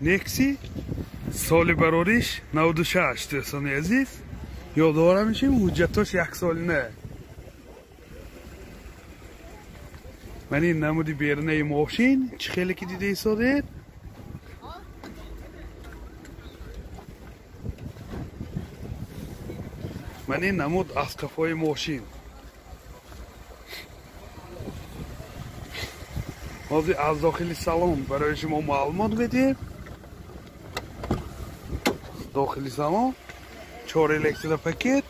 Nexi соли барориш 96 дӯстони азиз. ёдовора мешем ҳуҷҷатош 1 соли не. ман ин намуди берунаи мошин чӣ хеле ки дида истодед? ман ин намуд аскафои мошин. ҳозир аз дохили салон барои шумо маълумот медиҳем. дохили салон 4 электропакет,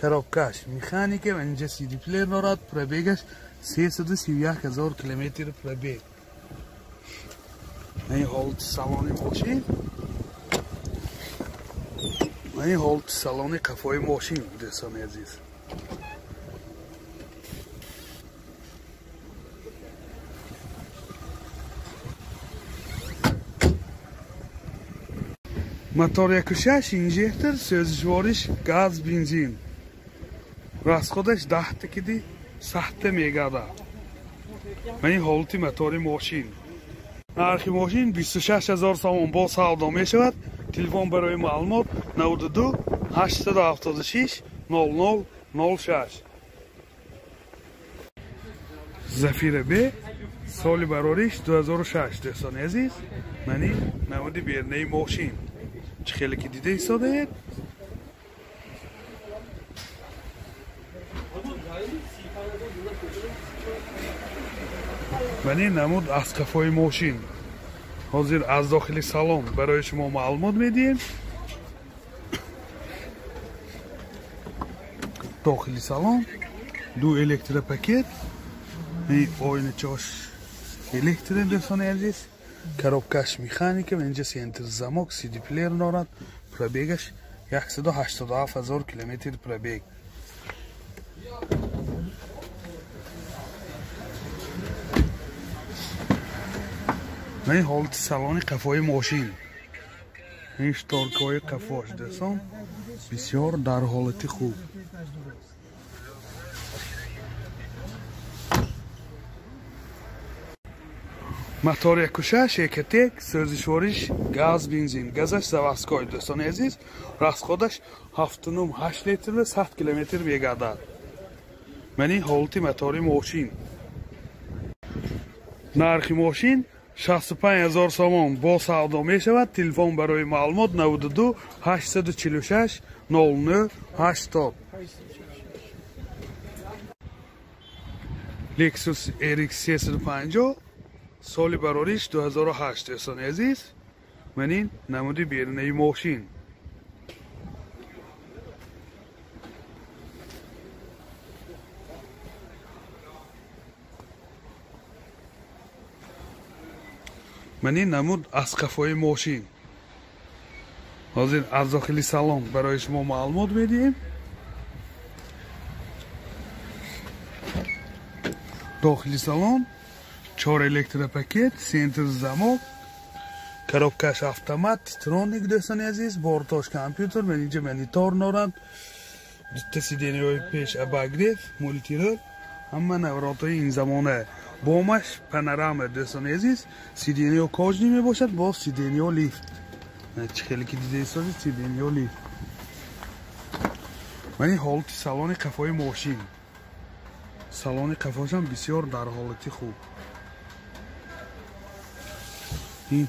коробкаш механика ва инҷа CD плеер дорад. пробегаш 331 000 километр пробег. ин ҳолати салони мошин. ин ҳолати салони қафои мошин дӯстони азиз. мотор 1.6 инжектор, сӯзишвориш газ, бензин. расходаш 10 киди 100 мегардад. ин ҳолати мотори мошин. нархи мошин 26 000 сомон бо савдо мешавад. телефон барои маълумот 92 876 00 06. зафира б соли барориш 2006 дӯстони азиз. ман ин намуди берунаи мошин чӣ хеле ки дида истодаед? ман ин намуд аскафои мошин. ҳозир аз дохили салон барои шумо маълумот медиҳем. дохили салон 2 электропакет, ойначош электрен дӯстони азиз. коробкаш механика ва инҷа сентр замок, CD плеер дорад. пробегаш 187 000 километр пробег. ин ҳолати салони қафои мошин. ин шторкаҳои қафош дӯстон бисёр дар ҳолати хуб. мотор 1.6 экотек, сӯзишвориш газ, бензин. газаш заводской дӯстони азиз. расходаш 7.8 литр ва 100 километр мегардад. ман ин ҳолати мотори мошин. нархи мошин 65 000 сомон бо савдо мешавад. телефон барои маълумот 92 846 00 80. Lexus RX 350 соли барориш 2008 дӯстони азиз. ман ин намуди берунаи мошин. ман ин намуд аскафои мошин. ҳозир аз дохили салон барои шумо маълумот медиҳем. дохили салон 4 электропакет, сентр замок, коробкаш автомат, титроник дӯстони азиз. бортош компютер, ман инҷа монитор дорад. дутта сидениҳои пеш обогрев, мультирол, ҳама навротҳои ин замона. бомаш панорама дӯстони азиз. сидениҳо кожни мебошад бо сидениҳо лифт. чӣ хеле ки дида истодед сидениҳо лифт. ман ин ҳолати салони қафои мошин. салони қафошам бисёр дар ҳолати хуб. ин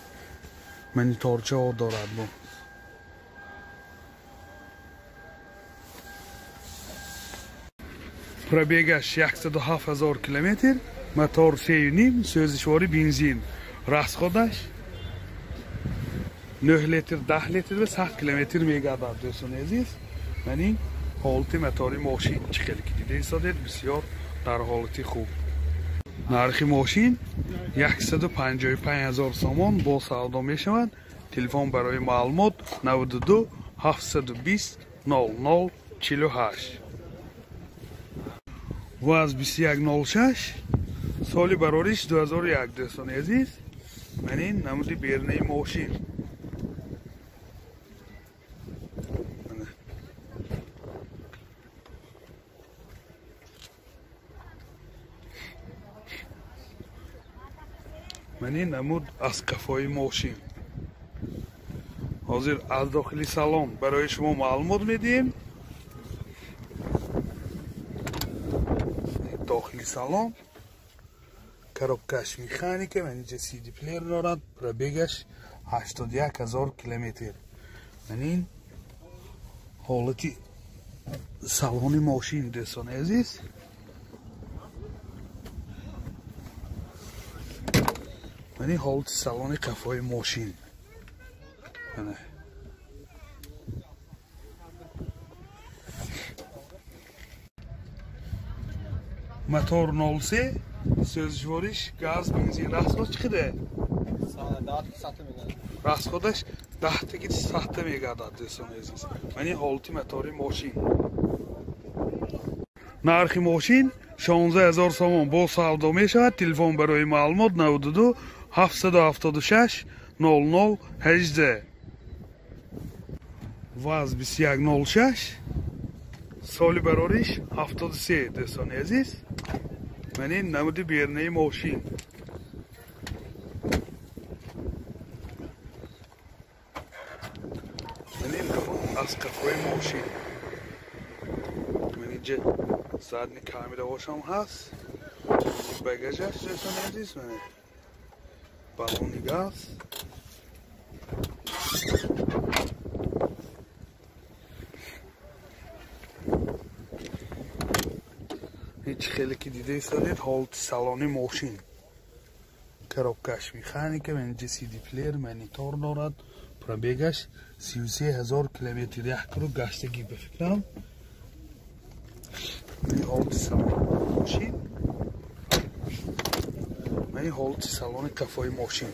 мониторчаҳо дорад. бо пробегаш 107 000 километр. мотор 3.5, сӯзишвори бензин. расходаш 9 литр 10 литр ва 100 километр мегардад дӯстони азиз. ман ин ҳолати мотори мошин чӣ хеле ки дида истодед бисёр дар ҳолати хуб. нархи мошин 155 000 сомон бо савдо мешавад. телефон барои маълумот 92 720 00 48. ваз 2106 соли барориш 2001 дӯстони азиз. ман ин намуди берунаи мошин. منی نمود از کفای ماشین. حاضر از داخل سالن برای شما معلومات میدیم. داخل سالن коробкаш механика من اینجا سی دی پلیر دارد. پربگش 81,000 کیلومتر. من این حالتی سالن ماشین دوستان عزیز. من این حالت سالن کفای ماشین. موتور 03 سوزشوارش گاز بنزین راسخود چقدره؟ راسخودش 10 تا 100 میگردد دوستان عزیز. من این حالت موتور ماشین. نرخ ماشین 16000 سوم با سودا میشود. تلفن برای معلومات 92 776 0018. واز 2106 سال برارش 73 دوستان عزیز. من این نمود بیرنه ماشین. من این نمود از کفای ماشین. من اینجا زدنی کامیره باشم هست. بگجش دوستان عزیز. من بالونی گاز. هیچ خیلی که دیده ایستادید حالت سالن ماشین. коробкаш механика من اینجا سی دی پلیر مانیتور دارد. پربگش 33,000 کیلومتر. یک رو گشتگی بفکرم. من حالت سالن ماشین. من حالت سالن کفای ماشین.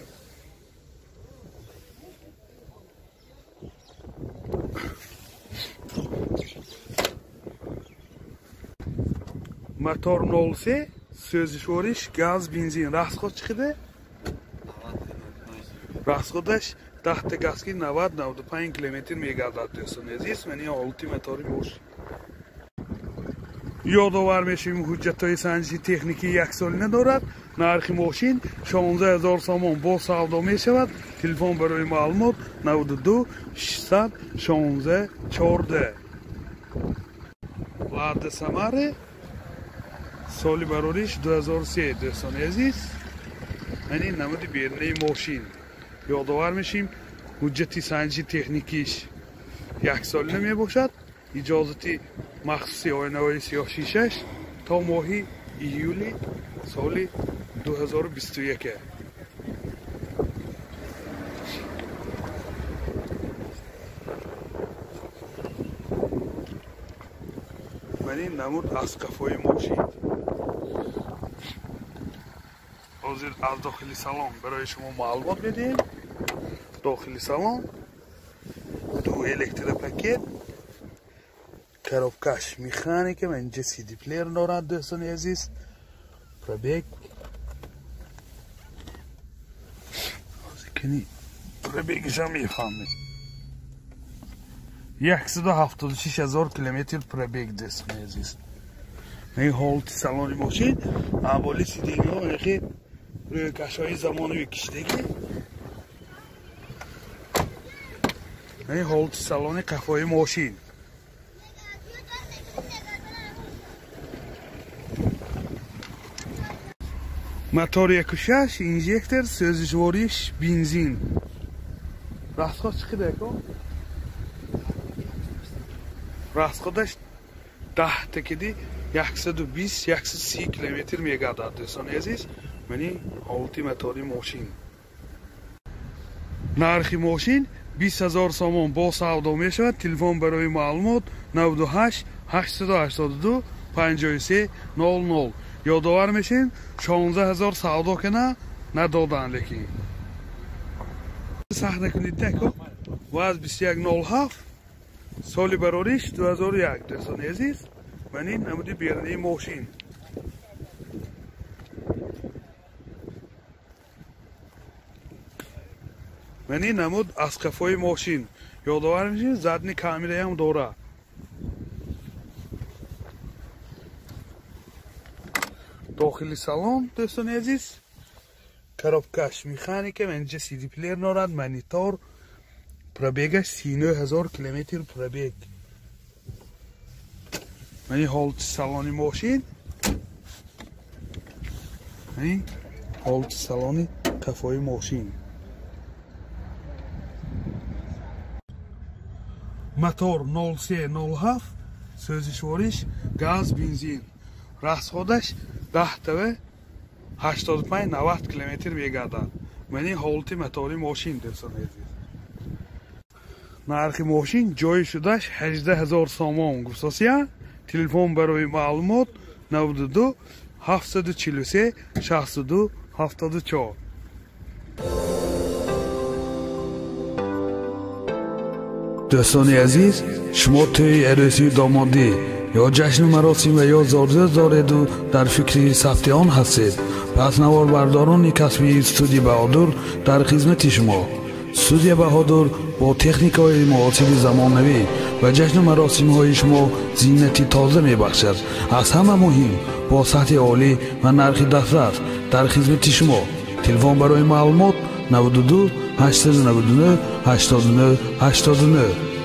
موتور 03 سوزشوارش گاز بنزین راسخود چقدره؟ راسخودش 10 تا گازکی 90-95 کیلومتر میگردد دوستان عزیز. من این حالت موتور ماشین. یادآور میشیم حجت‌های سنجشی تکنیکی یک ساله دارد. نرخ ماشین 16000 سوم با سودا میشود. تلفن برای معلومات 92 616 14. وعده ثمره سالی برارش 2003 دوستان عزیز. من این نمود بیرنه ماشین. یادآور میشیم حجتی سنجی تکنیکیش یک سال نمی باشد. اجازتی مخصوصی آینه‌های سیاه شیشش تا ماهی ایولی سال 2021. من این نمود از کفای ماشین. حاضر از داخل سالن برای شما معلومات میدیم. داخل سالن دو الکتروپاکت коробкаш механика من اینجا سی دی پلیر دارد دوستان عزیز. پربگ پربگش هم میفهمید 176,000 کیلومتر پربگ دوستان عزیز. این حالت سالن ماشین اولی سیدینگ ها و روی کشهای زمانوی کشیدگی. این حالت سالن کفای ماشین. موتور 1.6 اینژکتر سوزشوارش بنزین. راسخود چقدره کن؟ راسخودش 10 تکیدی 120-130 کیلومتر میگردد دوستان عزیز. منی حالتی موتور ماشین. نرخ ماشین 20,000 سوم با سودا میشود. تلفن برای معلومات 98 882 53 00. یادآور میشین 16,000 سودا کنه ندادن لیکن صحنه کنید نکن. واز 2107 سالی برارش 2001 دوستان عزیز. من این نمودی بیرنه ماشین. من این نمود از کفای ماشین. یادآور میشین زدنی کامیره هم داره. داخلی سالن دوستان عزیز коробкаш механика, менинҷа CD плеер норад, монитор, пробегаш 39,000 километр пробег. Мани ҳолати салони мошин. Мани ҳолати салони қафои мошин. Мотор 0307, сӯзишвориш газ, бензин. Расходаш 10 тава 85-90 километр мегардад. Мани ҳолати мотори мошин дӯстон азиз. Нархи мошин ҷои шудаш 18000 сомон гуфтосия. Телефон барои маълумот 92 743 62 74. дӯстони азиз, шумо тӯи арӯсии домодӣ ё ҷашну маросим ва ё зорзӯз дореду дар фикри сабти он ҳастед? пас наворбардорони касбии студияи Баҳодур дар хизмати шумо. студияи Баҳодур бо техникаҳои муосири замонавӣ ва ҷашну маросимҳои шумо зиннати тоза мебахшад. аз ҳама муҳим, бо сатҳи олӣ ва нархи дастрас дар хизмати шумо. телефон барои маълумот 92 899 89 89.